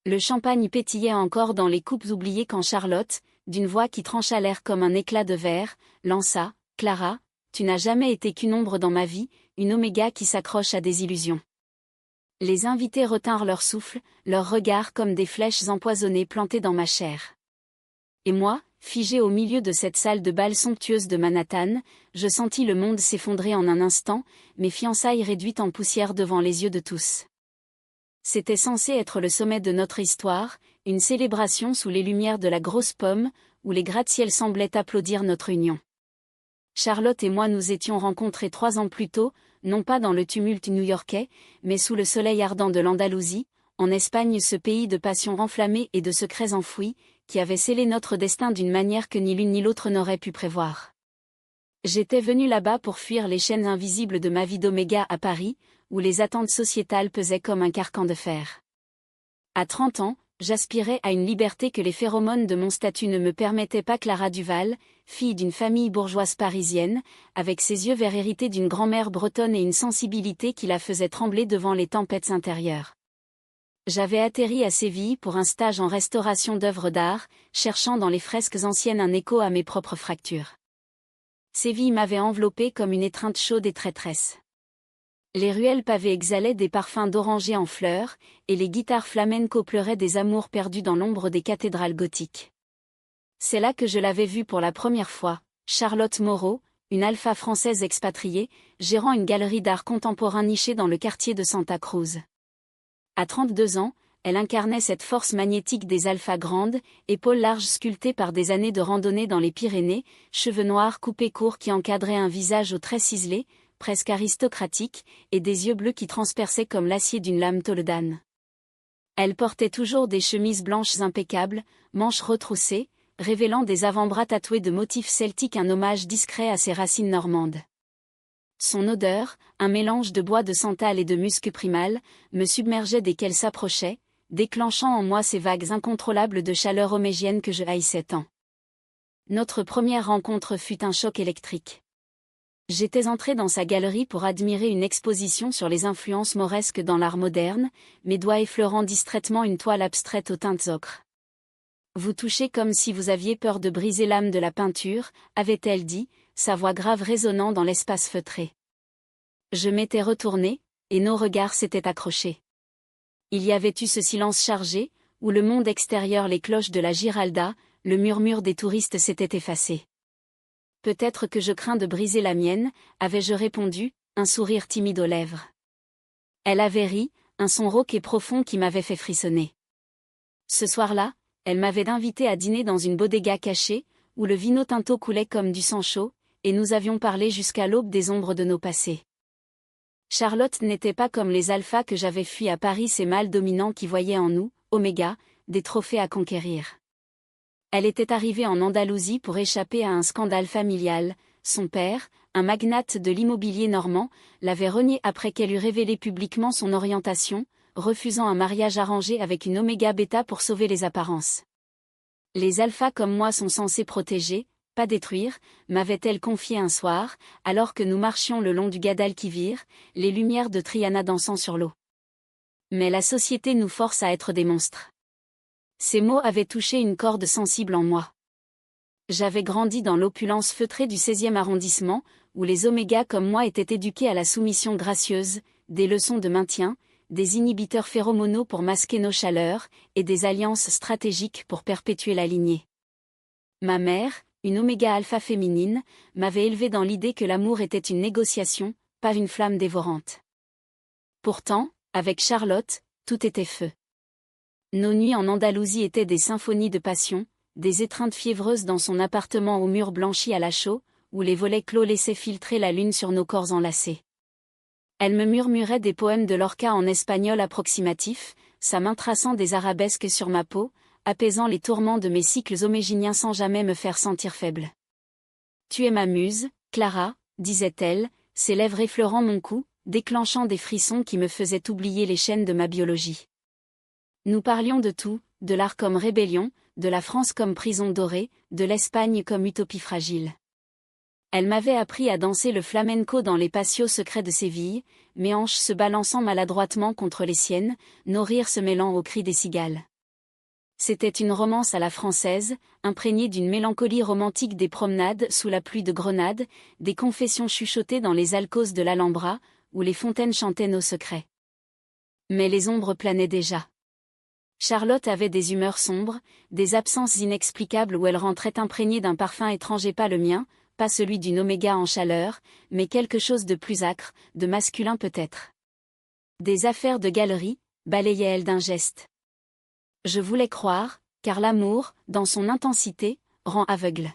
Le champagne pétillait encore dans les coupes oubliées quand Charlotte, d'une voix qui trancha l'air comme un éclat de verre, lança « Clara, tu n'as jamais été qu'une ombre dans ma vie, une oméga qui s'accroche à des illusions. » Les invités retinrent leur souffle, leurs regards comme des flèches empoisonnées plantées dans ma chair. Et moi, figé au milieu de cette salle de bal somptueuse de Manhattan, je sentis le monde s'effondrer en un instant, mes fiançailles réduites en poussière devant les yeux de tous. C'était censé être le sommet de notre histoire, une célébration sous les lumières de la grosse pomme, où les gratte-ciels semblaient applaudir notre union. Charlotte et moi nous étions rencontrés 3 ans plus tôt, non pas dans le tumulte new-yorkais, mais sous le soleil ardent de l'Andalousie, en Espagne, ce pays de passions enflammées et de secrets enfouis, qui avait scellé notre destin d'une manière que ni l'une ni l'autre n'aurait pu prévoir. J'étais venu là-bas pour fuir les chaînes invisibles de ma vie d'Oméga à Paris, où les attentes sociétales pesaient comme un carcan de fer. À 30 ans, j'aspirais à une liberté que les phéromones de mon statut ne me permettaient pas. Clara Duval, fille d'une famille bourgeoise parisienne, avec ses yeux verts hérités d'une grand-mère bretonne et une sensibilité qui la faisait trembler devant les tempêtes intérieures. J'avais atterri à Séville pour un stage en restauration d'œuvres d'art, cherchant dans les fresques anciennes un écho à mes propres fractures. Séville m'avait enveloppé comme une étreinte chaude et traîtresse. Les ruelles pavées exhalaient des parfums d'oranger en fleurs, et les guitares flamenco pleuraient des amours perdus dans l'ombre des cathédrales gothiques. C'est là que je l'avais vue pour la première fois, Charlotte Moreau, une alpha française expatriée, gérant une galerie d'art contemporain nichée dans le quartier de Santa Cruz. À 32 ans, elle incarnait cette force magnétique des alphas grandes, épaules larges sculptées par des années de randonnée dans les Pyrénées, cheveux noirs coupés courts qui encadraient un visage aux traits ciselés, presque aristocratique, et des yeux bleus qui transperçaient comme l'acier d'une lame toledane. Elle portait toujours des chemises blanches impeccables, manches retroussées, révélant des avant-bras tatoués de motifs celtiques, un hommage discret à ses racines normandes. Son odeur, un mélange de bois de santal et de musc primal, me submergeait dès qu'elle s'approchait, déclenchant en moi ces vagues incontrôlables de chaleur homégienne que je haïssais tant. Notre première rencontre fut un choc électrique. J'étais entré dans sa galerie pour admirer une exposition sur les influences mauresques dans l'art moderne, mes doigts effleurant distraitement une toile abstraite aux teintes ocre. « Vous touchez comme si vous aviez peur de briser l'âme de la peinture », avait-elle dit, sa voix grave résonnant dans l'espace feutré. Je m'étais retourné, et nos regards s'étaient accrochés. Il y avait eu ce silence chargé, où le monde extérieur, les cloches de la Giralda, le murmure des touristes s'était effacé. Peut-être que je crains de briser la mienne, avais-je répondu, un sourire timide aux lèvres. Elle avait ri, un son rauque et profond qui m'avait fait frissonner. Ce soir-là, elle m'avait invité à dîner dans une bodega cachée, où le vino tinto coulait comme du sang chaud, et nous avions parlé jusqu'à l'aube des ombres de nos passés. Charlotte n'était pas comme les alphas que j'avais fuis à Paris, ces mâles dominants qui voyaient en nous, Oméga, des trophées à conquérir. Elle était arrivée en Andalousie pour échapper à un scandale familial. Son père, un magnate de l'immobilier normand, l'avait reniée après qu'elle eut révélé publiquement son orientation, refusant un mariage arrangé avec une oméga bêta pour sauver les apparences. Les alphas comme moi sont censés protéger, pas détruire, m'avait-elle confié un soir, alors que nous marchions le long du Guadalquivir, les lumières de Triana dansant sur l'eau. Mais la société nous force à être des monstres. Ces mots avaient touché une corde sensible en moi. J'avais grandi dans l'opulence feutrée du 16e arrondissement, où les omégas comme moi étaient éduqués à la soumission gracieuse, des leçons de maintien, des inhibiteurs phéromonaux pour masquer nos chaleurs, et des alliances stratégiques pour perpétuer la lignée. Ma mère, une oméga alpha féminine, m'avait élevée dans l'idée que l'amour était une négociation, pas une flamme dévorante. Pourtant, avec Charlotte, tout était feu. Nos nuits en Andalousie étaient des symphonies de passion, des étreintes fiévreuses dans son appartement aux murs blanchis à la chaux, où les volets clos laissaient filtrer la lune sur nos corps enlacés. Elle me murmurait des poèmes de Lorca en espagnol approximatif, sa main traçant des arabesques sur ma peau, apaisant les tourments de mes cycles oméginiens sans jamais me faire sentir faible. « Tu es ma muse, Clara », disait-elle, ses lèvres effleurant mon cou, déclenchant des frissons qui me faisaient oublier les chaînes de ma biologie. Nous parlions de tout, de l'art comme rébellion, de la France comme prison dorée, de l'Espagne comme utopie fragile. Elle m'avait appris à danser le flamenco dans les patios secrets de Séville, mes hanches se balançant maladroitement contre les siennes, nos rires se mêlant aux cris des cigales. C'était une romance à la française, imprégnée d'une mélancolie romantique, des promenades sous la pluie de Grenade, des confessions chuchotées dans les alcôves de l'Alhambra, où les fontaines chantaient nos secrets. Mais les ombres planaient déjà. Charlotte avait des humeurs sombres, des absences inexplicables où elle rentrait imprégnée d'un parfum étranger, pas le mien, pas celui d'une Oméga en chaleur, mais quelque chose de plus âcre, de masculin peut-être. Des affaires de galerie, balayait-elle d'un geste. Je voulais croire, car l'amour, dans son intensité, rend aveugle.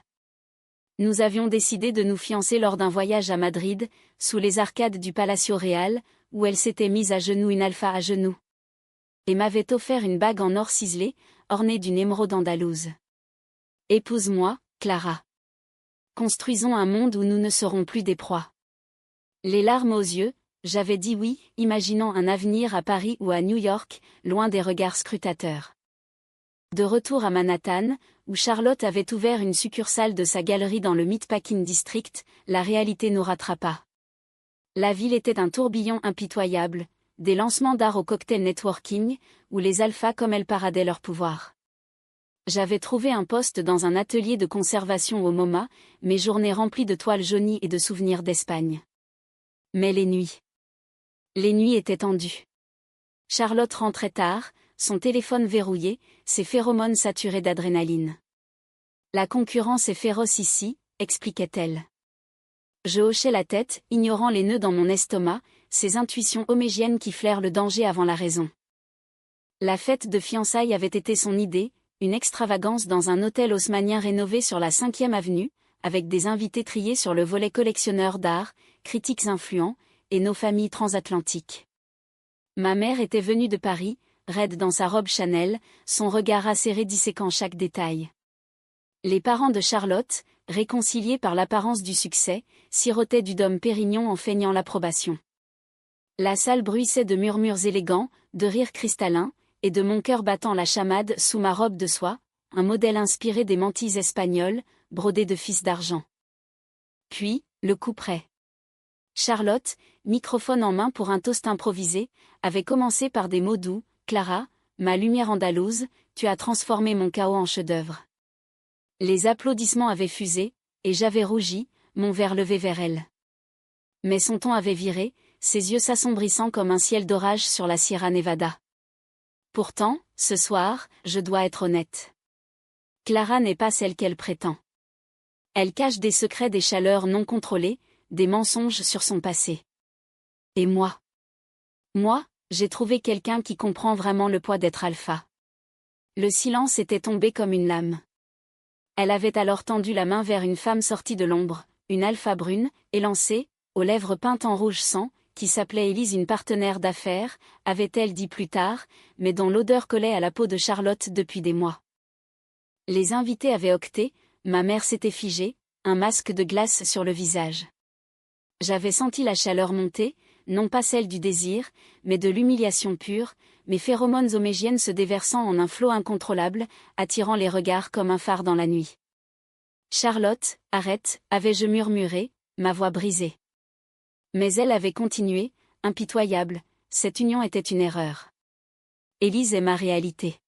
Nous avions décidé de nous fiancer lors d'un voyage à Madrid, sous les arcades du Palacio Real, où elle s'était mise à genoux, une alpha à genoux. Et m'avait offert une bague en or ciselé, ornée d'une émeraude andalouse. Épouse-moi, Clara. Construisons un monde où nous ne serons plus des proies. Les larmes aux yeux, j'avais dit oui, imaginant un avenir à Paris ou à New York, loin des regards scrutateurs. De retour à Manhattan, où Charlotte avait ouvert une succursale de sa galerie dans le Meatpacking District, la réalité nous rattrapa. La ville était un tourbillon impitoyable, des lancements d'art au cocktail networking, où les alphas comme elles paradaient leur pouvoir. J'avais trouvé un poste dans un atelier de conservation au MoMA, mes journées remplies de toiles jaunies et de souvenirs d'Espagne. Mais les nuits étaient tendues. Charlotte rentrait tard, son téléphone verrouillé, ses phéromones saturés d'adrénaline. La concurrence est féroce ici, expliquait-elle. Je hochais la tête, ignorant les nœuds dans mon estomac, ces intuitions homégiennes qui flairent le danger avant la raison. La fête de fiançailles avait été son idée, une extravagance dans un hôtel haussmannien rénové sur la 5e avenue, avec des invités triés sur le volet collectionneurs d'art, critiques influents, et nos familles transatlantiques. Ma mère était venue de Paris, raide dans sa robe Chanel, son regard acéré disséquant chaque détail. Les parents de Charlotte, réconciliés par l'apparence du succès, sirotaient du Dom Pérignon en feignant l'approbation. La salle bruissait de murmures élégants, de rires cristallins, et de mon cœur battant la chamade sous ma robe de soie, un modèle inspiré des mantilles espagnoles, brodées de fils d'argent. Puis, le coup près. Charlotte, microphone en main pour un toast improvisé, avait commencé par des mots doux. Clara, ma lumière andalouse, tu as transformé mon chaos en chef-d'œuvre. Les applaudissements avaient fusé, et j'avais rougi, mon verre levé vers elle. Mais son ton avait viré, ses yeux s'assombrissant comme un ciel d'orage sur la Sierra Nevada. Pourtant, ce soir, je dois être honnête. Clara n'est pas celle qu'elle prétend. Elle cache des secrets, des chaleurs non contrôlées, des mensonges sur son passé. Et moi, j'ai trouvé quelqu'un qui comprend vraiment le poids d'être alpha. Le silence était tombé comme une lame. Elle avait alors tendu la main vers une femme sortie de l'ombre, une alpha brune, élancée, aux lèvres peintes en rouge sang, qui s'appelait Élise, une partenaire d'affaires, avait-elle dit plus tard, mais dont l'odeur collait à la peau de Charlotte depuis des mois. Les invités avaient octé, ma mère s'était figée, un masque de glace sur le visage. J'avais senti la chaleur monter, non pas celle du désir, mais de l'humiliation pure, mes phéromones homégiennes se déversant en un flot incontrôlable, attirant les regards comme un phare dans la nuit. Charlotte, arrête, avais-je murmuré, ma voix brisée. Mais elle avait continué, impitoyable, cette union était une erreur. Élise est ma réalité.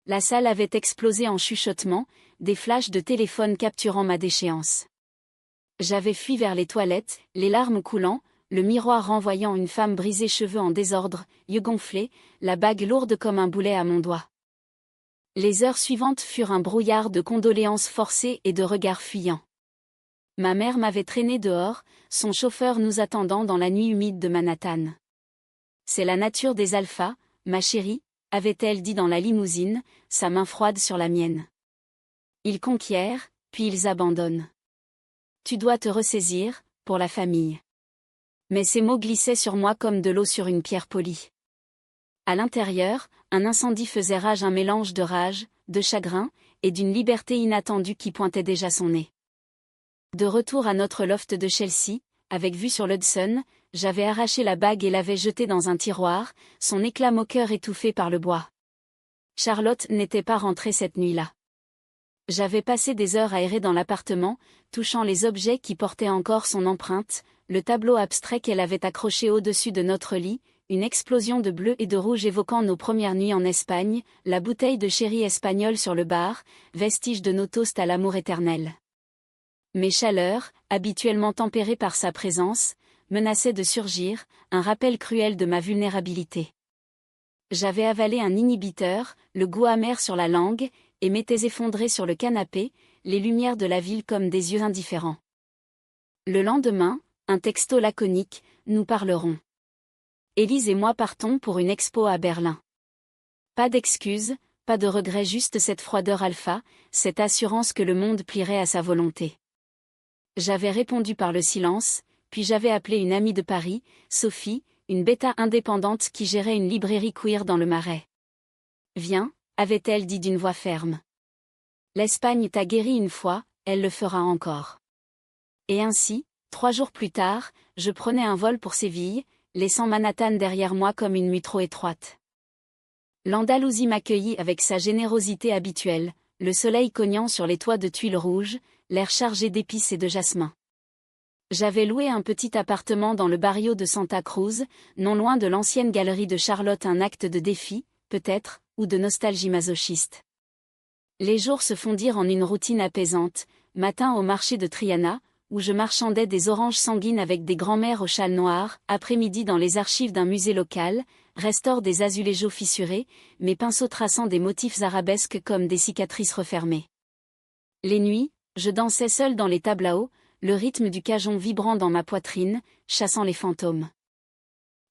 La salle avait explosé en chuchotements, des flashs de téléphone capturant ma déchéance. J'avais fui vers les toilettes, les larmes coulant, le miroir renvoyant une femme brisée, cheveux en désordre, yeux gonflés, la bague lourde comme un boulet à mon doigt. Les heures suivantes furent un brouillard de condoléances forcées et de regards fuyants. Ma mère m'avait traîné dehors, son chauffeur nous attendant dans la nuit humide de Manhattan. C'est la nature des alphas, ma chérie, avait-elle dit dans la limousine, sa main froide sur la mienne. Ils conquièrent, puis ils abandonnent. Tu dois te ressaisir, pour la famille. Mais ces mots glissaient sur moi comme de l'eau sur une pierre polie. À l'intérieur, un incendie faisait rage, un mélange de rage, de chagrin, et d'une liberté inattendue qui pointait déjà son nez. De retour à notre loft de Chelsea, avec vue sur l'Hudson, j'avais arraché la bague et l'avais jetée dans un tiroir, son éclat moqueur étouffé par le bois. Charlotte n'était pas rentrée cette nuit-là. J'avais passé des heures à errer dans l'appartement, touchant les objets qui portaient encore son empreinte, le tableau abstrait qu'elle avait accroché au-dessus de notre lit, une explosion de bleu et de rouge évoquant nos premières nuits en Espagne, la bouteille de sherry espagnol sur le bar, vestige de nos toasts à l'amour éternel. Mes chaleurs, habituellement tempérées par sa présence, menaçaient de surgir, un rappel cruel de ma vulnérabilité. J'avais avalé un inhibiteur, le goût amer sur la langue, et m'étais effondré sur le canapé, les lumières de la ville comme des yeux indifférents. Le lendemain, un texto laconique, nous parlerons. Élise et moi partons pour une expo à Berlin. Pas d'excuses, pas de regrets, juste cette froideur alpha, cette assurance que le monde plierait à sa volonté. J'avais répondu par le silence, puis j'avais appelé une amie de Paris, Sophie, une bêta indépendante qui gérait une librairie queer dans le Marais. « Viens », avait-elle dit d'une voix ferme. « L'Espagne t'a guéri une fois, elle le fera encore. » Et ainsi, 3 jours plus tard, je prenais un vol pour Séville, laissant Manhattan derrière moi comme une nuit trop étroite. L'Andalousie m'accueillit avec sa générosité habituelle, le soleil cognant sur les toits de tuiles rouges, l'air chargé d'épices et de jasmin. J'avais loué un petit appartement dans le barrio de Santa Cruz, non loin de l'ancienne galerie de Charlotte, un acte de défi, peut-être, ou de nostalgie masochiste. Les jours se fondirent en une routine apaisante, matin au marché de Triana, où je marchandais des oranges sanguines avec des grands-mères au châle noir, après-midi dans les archives d'un musée local, restaure des azuléjos fissurés, mes pinceaux traçant des motifs arabesques comme des cicatrices refermées. Les nuits, je dansais seule dans les tablaos, le rythme du cajon vibrant dans ma poitrine, chassant les fantômes.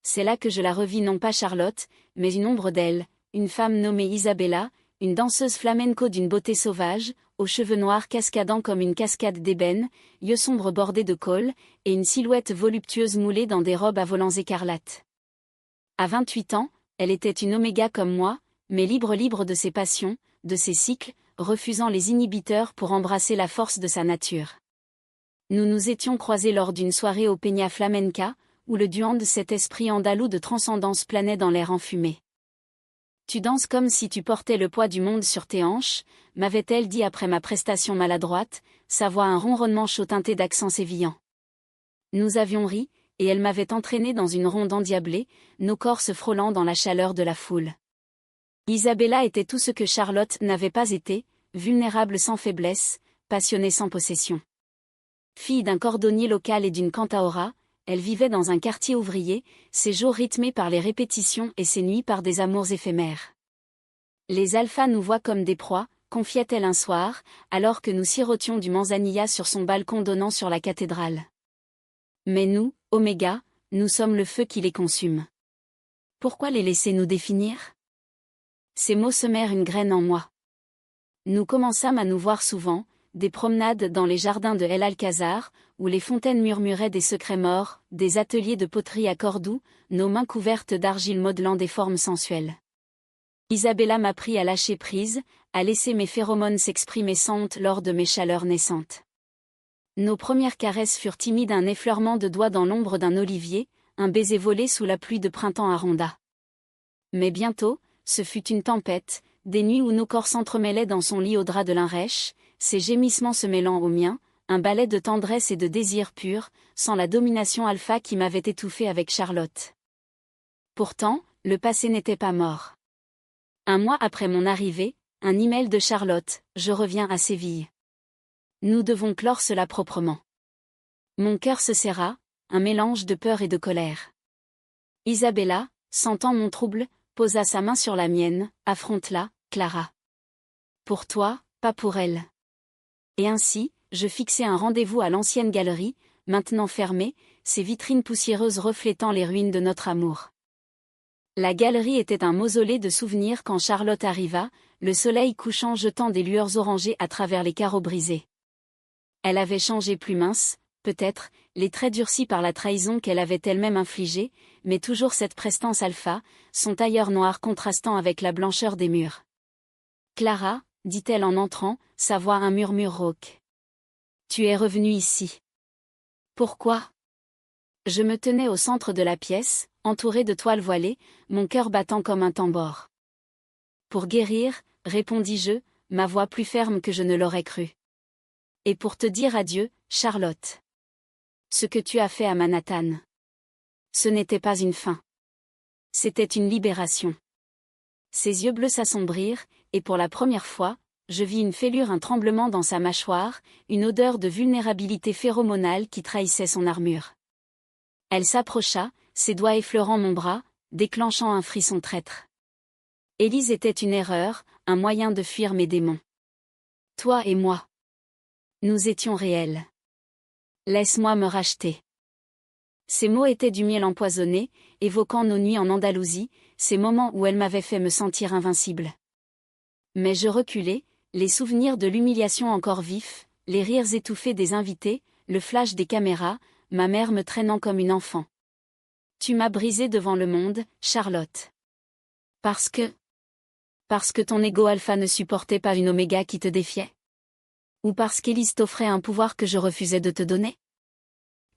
C'est là que je la revis, non pas Charlotte, mais une ombre d'elle, une femme nommée Isabella, une danseuse flamenco d'une beauté sauvage, aux cheveux noirs cascadant comme une cascade d'ébène, yeux sombres bordés de col, et une silhouette voluptueuse moulée dans des robes à volants écarlates. À 28 ans, elle était une oméga comme moi, mais libre de ses passions, de ses cycles, refusant les inhibiteurs pour embrasser la force de sa nature. Nous nous étions croisés lors d'une soirée au Peña Flamenca, où le duan de cet esprit andalou de transcendance planait dans l'air enfumé. « Tu danses comme si tu portais le poids du monde sur tes hanches », m'avait-elle dit après ma prestation maladroite, sa voix un ronronnement chaud teinté d'accent sévillant. Nous avions ri, et elle m'avait entraîné dans une ronde endiablée, nos corps se frôlant dans la chaleur de la foule. Isabella était tout ce que Charlotte n'avait pas été, vulnérable sans faiblesse, passionnée sans possession. Fille d'un cordonnier local et d'une cantaora, elle vivait dans un quartier ouvrier, ses jours rythmés par les répétitions et ses nuits par des amours éphémères. Les alphas nous voient comme des proies, confiait-elle un soir, alors que nous sirotions du manzanilla sur son balcon donnant sur la cathédrale. Mais nous, oméga, nous sommes le feu qui les consume. Pourquoi les laisser nous définir ? Ces mots semèrent une graine en moi. Nous commençâmes à nous voir souvent, des promenades dans les jardins de El Alcázar, où les fontaines murmuraient des secrets morts, des ateliers de poterie à Cordoue, nos mains couvertes d'argile modelant des formes sensuelles. Isabella m'apprit à lâcher prise, à laisser mes phéromones s'exprimer sans honte lors de mes chaleurs naissantes. Nos premières caresses furent timides, un effleurement de doigts dans l'ombre d'un olivier, un baiser volé sous la pluie de printemps à Ronda. Mais bientôt, ce fut une tempête, des nuits où nos corps s'entremêlaient dans son lit au drap de lin rêche, ses gémissements se mêlant aux miens, un ballet de tendresse et de désir pur, sans la domination alpha qui m'avait étouffé avec Charlotte. Pourtant, le passé n'était pas mort. 1 mois après mon arrivée, un email de Charlotte, je reviens à Séville. Nous devons clore cela proprement. Mon cœur se serra, un mélange de peur et de colère. Isabella, sentant mon trouble, posa sa main sur la mienne, affronte-la, Clara. Pour toi, pas pour elle. Et ainsi, je fixai un rendez-vous à l'ancienne galerie, maintenant fermée, ses vitrines poussiéreuses reflétant les ruines de notre amour. La galerie était un mausolée de souvenirs quand Charlotte arriva, le soleil couchant jetant des lueurs orangées à travers les carreaux brisés. Elle avait changé, plus mince, peut-être, les traits durcis par la trahison qu'elle avait elle-même infligée, mais toujours cette prestance alpha, son tailleur noir contrastant avec la blancheur des murs. « Clara », dit-elle en entrant, sa voix un murmure rauque. « Tu es revenue ici. » « Pourquoi ?» Je me tenais au centre de la pièce, entourée de toiles voilées, mon cœur battant comme un tambour. « Pour guérir », répondis-je, ma voix plus ferme que je ne l'aurais cru. « Et pour te dire adieu, Charlotte. Ce que tu as fait à Manhattan. Ce n'était pas une fin. C'était une libération. Ses yeux bleus s'assombrirent, et pour la première fois, je vis une fêlure, un tremblement dans sa mâchoire, une odeur de vulnérabilité phéromonale qui trahissait son armure. Elle s'approcha, ses doigts effleurant mon bras, déclenchant un frisson traître. Élise était une erreur, un moyen de fuir mes démons. Toi et moi. Nous étions réels. Laisse-moi me racheter. Ces mots étaient du miel empoisonné, évoquant nos nuits en Andalousie, ces moments où elle m'avait fait me sentir invincible. Mais je reculais, les souvenirs de l'humiliation encore vifs, les rires étouffés des invités, le flash des caméras, ma mère me traînant comme une enfant. Tu m'as brisé devant le monde, Charlotte. Parce que ton ego alpha ne supportait pas une oméga qui te défiait? Ou parce qu'Élise t'offrait un pouvoir que je refusais de te donner?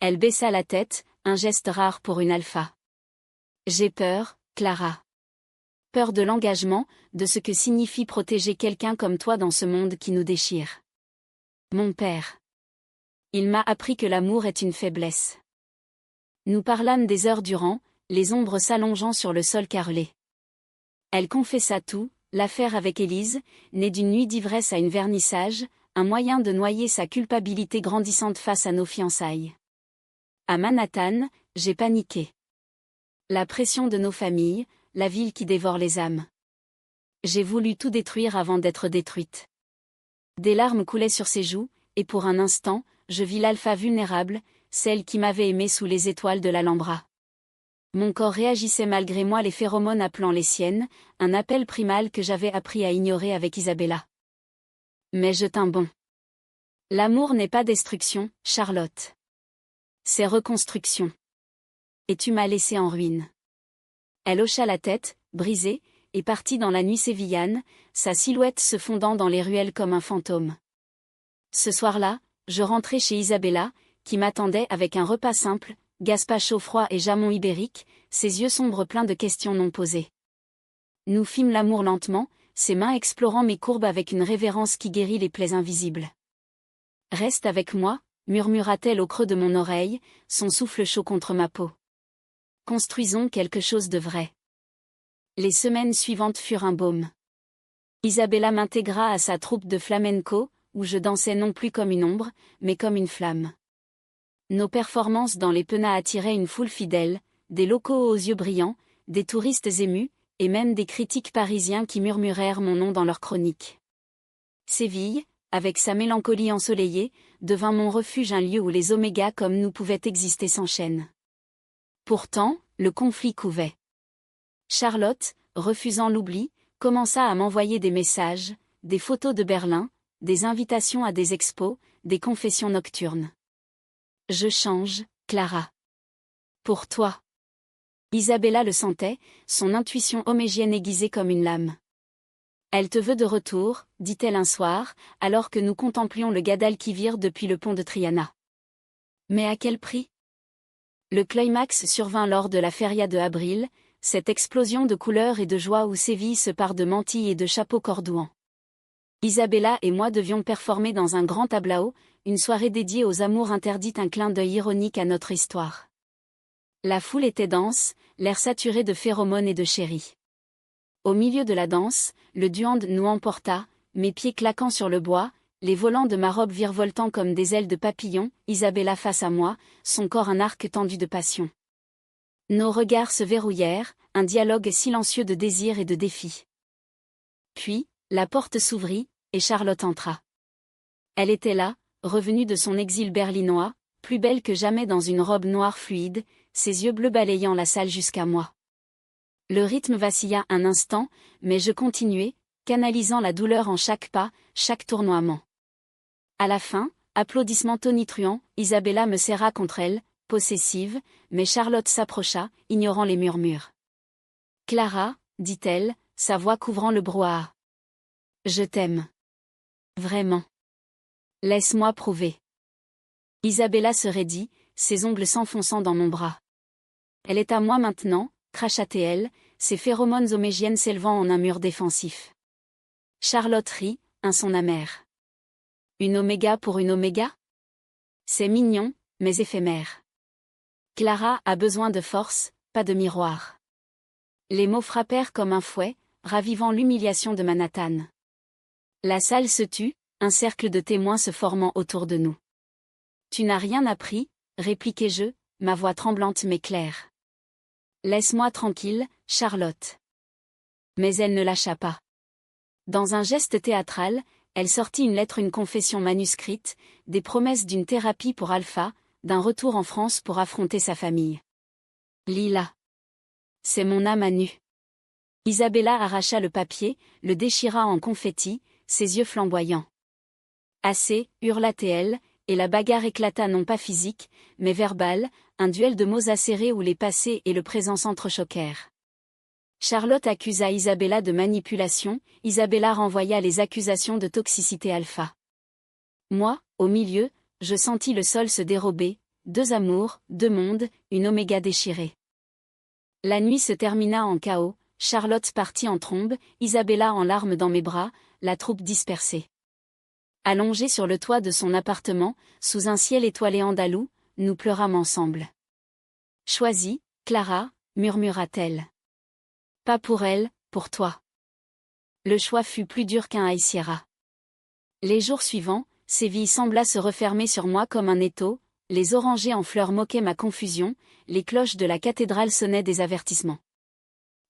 Elle baissa la tête, un geste rare pour une alpha. J'ai peur, Clara. Peur de l'engagement, de ce que signifie protéger quelqu'un comme toi dans ce monde qui nous déchire. Mon père. Il m'a appris que l'amour est une faiblesse. Nous parlâmes des heures durant, les ombres s'allongeant sur le sol carrelé. Elle confessa tout, l'affaire avec Élise, née d'une nuit d'ivresse à une vernissage, un moyen de noyer sa culpabilité grandissante face à nos fiançailles. À Manhattan, j'ai paniqué. La pression de nos familles, la ville qui dévore les âmes. J'ai voulu tout détruire avant d'être détruite. Des larmes coulaient sur ses joues, et pour un instant, je vis l'alpha vulnérable, celle qui m'avait aimé sous les étoiles de l'Alhambra. Mon corps réagissait malgré moi, les phéromones appelant les siennes, un appel primal que j'avais appris à ignorer avec Isabella. Mais je tins bon. L'amour n'est pas destruction, Charlotte. C'est reconstruction. Et tu m'as laissé en ruine. Elle hocha la tête, brisée, et partit dans la nuit sévillane, sa silhouette se fondant dans les ruelles comme un fantôme. Ce soir-là, je rentrai chez Isabella, qui m'attendait avec un repas simple, gazpacho froid et jamon ibérique, ses yeux sombres pleins de questions non posées. Nous fîmes l'amour lentement, ses mains explorant mes courbes avec une révérence qui guérit les plaies invisibles. Reste avec moi, murmura-t-elle au creux de mon oreille, son souffle chaud contre ma peau. Construisons quelque chose de vrai. Les semaines suivantes furent un baume. Isabella m'intégra à sa troupe de flamenco, où je dansais non plus comme une ombre, mais comme une flamme. Nos performances dans les penas attiraient une foule fidèle, des locaux aux yeux brillants, des touristes émus, et même des critiques parisiens qui murmurèrent mon nom dans leurs chroniques. Séville, avec sa mélancolie ensoleillée, devint mon refuge, un lieu où les omégas comme nous pouvaient exister sans chaîne. Pourtant, le conflit couvait. Charlotte, refusant l'oubli, commença à m'envoyer des messages, des photos de Berlin, des invitations à des expos, des confessions nocturnes. Je change, Clara. Pour toi. Isabella le sentait, son intuition homégienne aiguisée comme une lame. Elle te veut de retour, dit-elle un soir, alors que nous contemplions le Guadalquivir depuis le pont de Triana. Mais à quel prix? Le climax survint lors de la feria de avril, cette explosion de couleurs et de joie où Séville se pare de mantilles et de chapeaux cordouans. Isabella et moi devions performer dans un grand tablao, une soirée dédiée aux amours interdites, un clin d'œil ironique à notre histoire. La foule était dense, l'air saturé de phéromones et de chéri. Au milieu de la danse, le duande nous emporta, mes pieds claquant sur le bois, les volants de ma robe virevoltant comme des ailes de papillon, Isabella face à moi, son corps un arc tendu de passion. Nos regards se verrouillèrent, un dialogue silencieux de désir et de défi. Puis, la porte s'ouvrit, et Charlotte entra. Elle était là, revenue de son exil berlinois, plus belle que jamais dans une robe noire fluide, ses yeux bleus balayant la salle jusqu'à moi. Le rythme vacilla un instant, mais je continuai, canalisant la douleur en chaque pas, chaque tournoiement. À la fin, applaudissements tonitruants, Isabella me serra contre elle, possessive, mais Charlotte s'approcha, ignorant les murmures. Clara, dit-elle, sa voix couvrant le brouhaha. Je t'aime. Vraiment. Laisse-moi prouver. Isabella se raidit, ses ongles s'enfonçant dans mon bras. Elle est à moi maintenant, cracha-t-elle, ses phéromones omégiennes s'élevant en un mur défensif. Charlotte rit, un son amer. Une oméga pour une oméga? C'est mignon, mais éphémère. Clara a besoin de force, pas de miroir. Les mots frappèrent comme un fouet, ravivant l'humiliation de Manhattan. La salle se tut, un cercle de témoins se formant autour de nous. Tu n'as rien appris, répliquai-je, ma voix tremblante mais claire. Laisse-moi tranquille, Charlotte. Mais elle ne lâcha pas. Dans un geste théâtral, elle sortit une confession manuscrite, des promesses d'une thérapie pour Alpha, d'un retour en France pour affronter sa famille. Lila. C'est mon âme à nu. Isabella arracha le papier, le déchira en confetti, ses yeux flamboyants. Assez, hurla-t-elle, et la bagarre éclata non pas physique, mais verbale, un duel de mots acérés où les passés et le présent s'entrechoquèrent. Charlotte accusa Isabella de manipulation, Isabella renvoya les accusations de toxicité alpha. Moi, au milieu, je sentis le sol se dérober, deux amours, deux mondes, une oméga déchirée. La nuit se termina en chaos, Charlotte partit en trombe, Isabella en larmes dans mes bras, la troupe dispersée. Allongés sur le toit de son appartement, sous un ciel étoilé andalou, nous pleurâmes ensemble. Choisis, Clara, murmura-t-elle. Pas pour elle, pour toi. Le choix fut plus dur qu'un High Sierra. Les jours suivants, Séville sembla se refermer sur moi comme un étau, les orangers en fleurs moquaient ma confusion, les cloches de la cathédrale sonnaient des avertissements.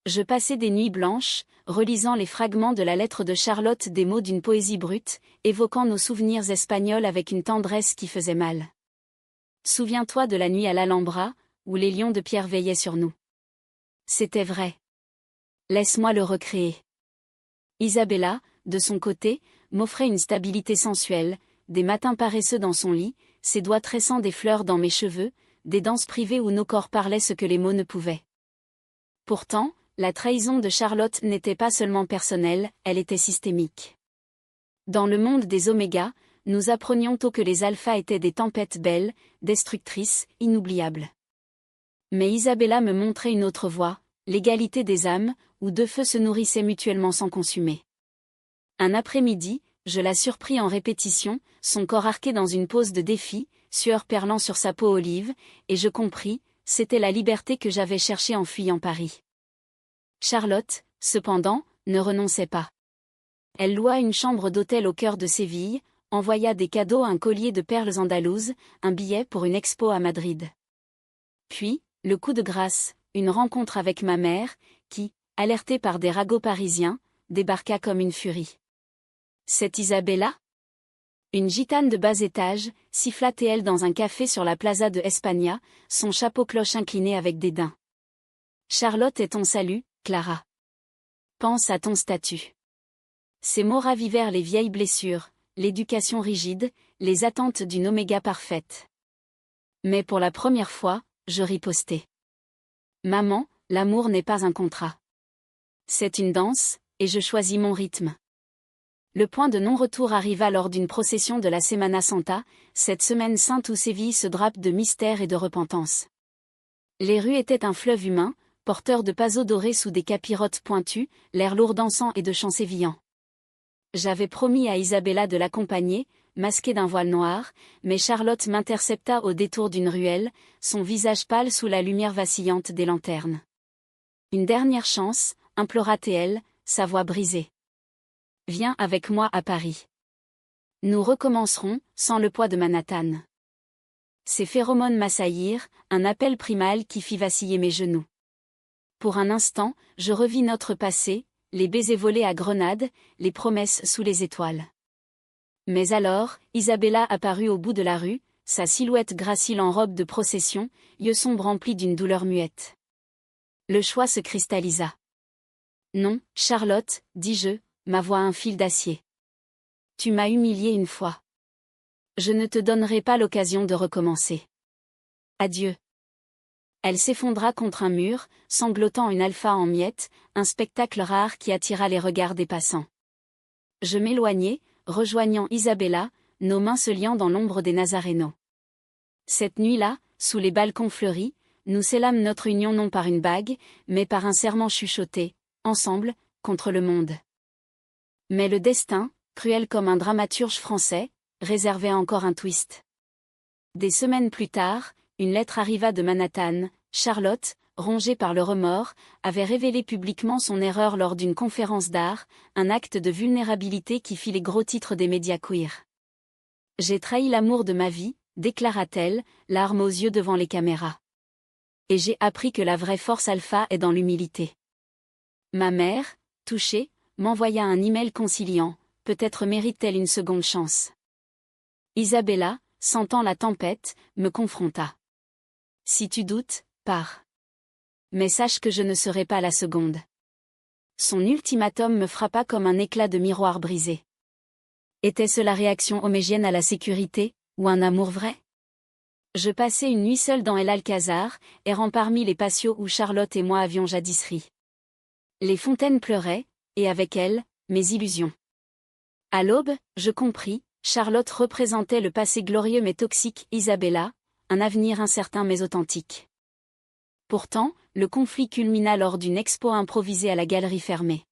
Je passais des nuits blanches, relisant les fragments de la lettre de Charlotte, des mots d'une poésie brute, évoquant nos souvenirs espagnols avec une tendresse qui faisait mal. Souviens-toi de la nuit à l'Alhambra, où les lions de pierre veillaient sur nous. C'était vrai. Laisse-moi le recréer. Isabella, de son côté, m'offrait une stabilité sensuelle, des matins paresseux dans son lit, ses doigts tressant des fleurs dans mes cheveux, des danses privées où nos corps parlaient ce que les mots ne pouvaient. Pourtant, la trahison de Charlotte n'était pas seulement personnelle, elle était systémique. Dans le monde des omégas, nous apprenions tôt que les alphas étaient des tempêtes belles, destructrices, inoubliables. Mais Isabella me montrait une autre voie, l'égalité des âmes, où deux feux se nourrissaient mutuellement sans consumer. Un après-midi, je la surpris en répétition, son corps arqué dans une pose de défi, sueur perlant sur sa peau olive, et je compris, c'était la liberté que j'avais cherchée en fuyant Paris. Charlotte, cependant, ne renonçait pas. Elle loua une chambre d'hôtel au cœur de Séville, envoya des cadeaux, un collier de perles andalouses, un billet pour une expo à Madrid. Puis, le coup de grâce, une rencontre avec ma mère, qui, alertée par des ragots parisiens, débarqua comme une furie. C'est Isabella ? Une gitane de bas étage, siffla-t-elle dans un café sur la plaza de España, son chapeau-cloche incliné avec dédain. Charlotte est ton salut, Clara. Pense à ton statut. Ces mots ravivèrent les vieilles blessures, l'éducation rigide, les attentes d'une oméga parfaite. Mais pour la première fois, je ripostai. Maman, l'amour n'est pas un contrat. C'est une danse, et je choisis mon rythme. Le point de non-retour arriva lors d'une procession de la Semana Santa, cette semaine sainte où Séville se drape de mystère et de repentance. Les rues étaient un fleuve humain, porteur de pazos dorés sous des capirotes pointues, l'air lourd d'encens et de chants sévillants. J'avais promis à Isabella de l'accompagner, masquée d'un voile noir, mais Charlotte m'intercepta au détour d'une ruelle, son visage pâle sous la lumière vacillante des lanternes. Une dernière chance, implora-t-elle, sa voix brisée. Viens avec moi à Paris. Nous recommencerons, sans le poids de Manhattan. Ces phéromones m'assaillirent, un appel primal qui fit vaciller mes genoux. Pour un instant, je revis notre passé, les baisers volés à Grenade, les promesses sous les étoiles. Mais alors, Isabella apparut au bout de la rue, sa silhouette gracile en robe de procession, yeux sombres remplis d'une douleur muette. Le choix se cristallisa. Non, Charlotte, dis-je, ma voix un fil d'acier. Tu m'as humiliée une fois. Je ne te donnerai pas l'occasion de recommencer. Adieu. Elle s'effondra contre un mur, sanglotant une alpha en miettes, un spectacle rare qui attira les regards des passants. Je m'éloignai, rejoignant Isabella, nos mains se liant dans l'ombre des Nazarénos. Cette nuit-là, sous les balcons fleuris, nous scellâmes notre union non par une bague, mais par un serment chuchoté, ensemble, contre le monde. Mais le destin, cruel comme un dramaturge français, réservait encore un twist. Des semaines plus tard, une lettre arriva de Manhattan. Charlotte, rongée par le remords, avait révélé publiquement son erreur lors d'une conférence d'art, un acte de vulnérabilité qui fit les gros titres des médias queer. J'ai trahi l'amour de ma vie, déclara-t-elle, larmes aux yeux devant les caméras. Et j'ai appris que la vraie force alpha est dans l'humilité. Ma mère, touchée, m'envoya un email conciliant, peut-être mérite-t-elle une seconde chance. Isabella, sentant la tempête, me confronta. Si tu doutes, pars. Mais sache que je ne serai pas la seconde. Son ultimatum me frappa comme un éclat de miroir brisé. Était-ce la réaction homégienne à la sécurité, ou un amour vrai? Je passai une nuit seule dans El Alcázar, errant parmi les patios où Charlotte et moi avions jadis ri. Les fontaines pleuraient, et avec elles, mes illusions. À l'aube, je compris, Charlotte représentait le passé glorieux mais toxique Isabella, un avenir incertain mais authentique. Pourtant, le conflit culmina lors d'une expo improvisée à la galerie fermée.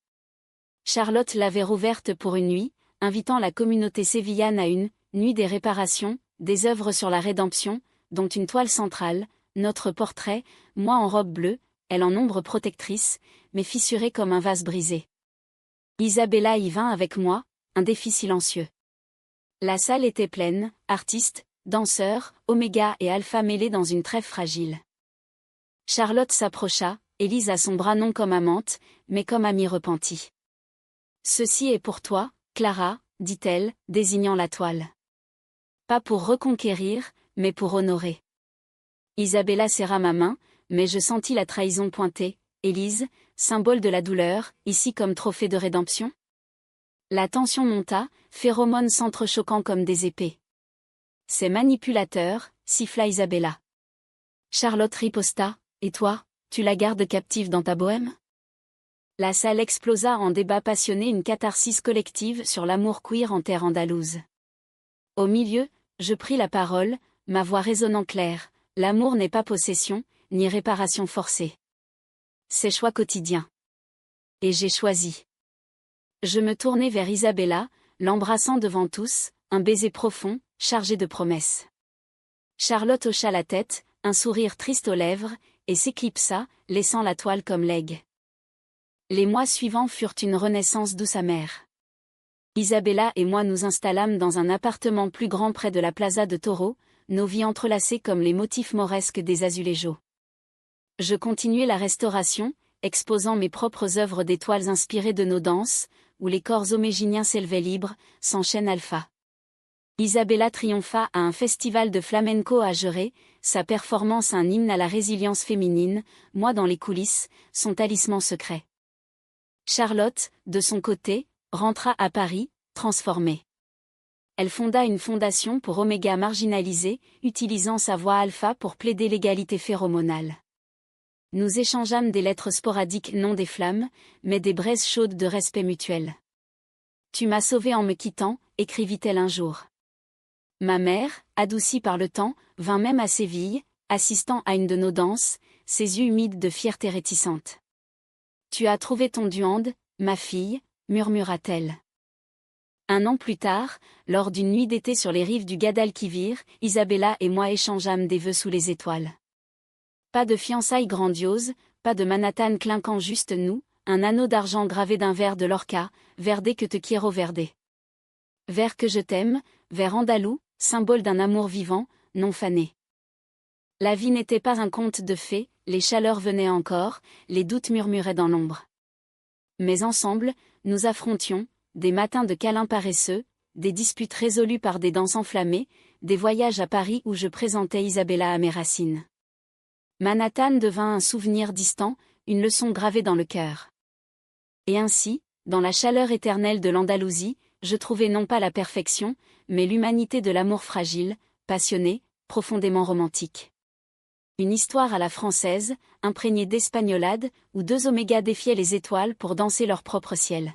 Charlotte l'avait rouverte pour une nuit, invitant la communauté sévillane à une « nuit des réparations », des œuvres sur la rédemption, dont une toile centrale, notre portrait, moi en robe bleue, elle en ombre protectrice, mais fissurée comme un vase brisé. Isabella y vint avec moi, un défi silencieux. La salle était pleine, artistes, danseurs, oméga et alpha mêlés dans une trêve fragile. Charlotte s'approcha, Élise à son bras non comme amante, mais comme amie repentie. « Ceci est pour toi, Clara, dit-elle, désignant la toile. Pas pour reconquérir, mais pour honorer. » Isabella serra ma main, mais je sentis la trahison pointer. Élise, symbole de la douleur, ici comme trophée de rédemption? La tension monta, phéromones s'entrechoquant comme des épées. C'est manipulateur, siffla Isabella. Charlotte riposta, et toi, tu la gardes captive dans ta bohème? La salle explosa en débat passionné, une catharsis collective sur l'amour queer en terre andalouse. Au milieu, je pris la parole, ma voix résonnant claire, l'amour n'est pas possession, ni réparation forcée. C'est choix quotidien. Et j'ai choisi. Je me tournai vers Isabella, l'embrassant devant tous, un baiser profond, chargé de promesses. Charlotte hocha la tête, un sourire triste aux lèvres, et s'éclipsa, laissant la toile comme legs. Les mois suivants furent une renaissance douce amère. Isabella et moi nous installâmes dans un appartement plus grand près de la Plaza de Toro, nos vies entrelacées comme les motifs mauresques des azulejos. Je continuai la restauration, exposant mes propres œuvres d'étoiles inspirées de nos danses, où les corps homéginiens s'élevaient libres, sans chaîne alpha. Isabella triompha à un festival de flamenco à Jerez, sa performance un hymne à la résilience féminine, moi dans les coulisses, son talisman secret. Charlotte, de son côté, rentra à Paris, transformée. Elle fonda une fondation pour oméga marginalisés, utilisant sa voix alpha pour plaider l'égalité phéromonale. Nous échangeâmes des lettres sporadiques, non des flammes, mais des braises chaudes de respect mutuel. « Tu m'as sauvée en me quittant », écrivit-elle un jour. Ma mère, adoucie par le temps, vint même à Séville, assistant à une de nos danses, ses yeux humides de fierté réticente. « Tu as trouvé ton duande, ma fille », murmura-t-elle. Un an plus tard, lors d'une nuit d'été sur les rives du Guadalquivir, Isabella et moi échangeâmes des vœux sous les étoiles. Pas de fiançailles grandioses, pas de Manhattan clinquant, juste nous, un anneau d'argent gravé d'un vers de Lorca, Verde que te quiero verde. Vers que je t'aime, vers andalou, symbole d'un amour vivant, non fané. La vie n'était pas un conte de fées, les chaleurs venaient encore, les doutes murmuraient dans l'ombre. Mais ensemble, nous affrontions, des matins de câlins paresseux, des disputes résolues par des danses enflammées, des voyages à Paris où je présentais Isabella à mes racines. Manhattan devint un souvenir distant, une leçon gravée dans le cœur. Et ainsi, dans la chaleur éternelle de l'Andalousie, je trouvais non pas la perfection, mais l'humanité de l'amour fragile, passionné, profondément romantique. Une histoire à la française, imprégnée d'espagnolade, où deux omégas défiaient les étoiles pour danser leur propre ciel.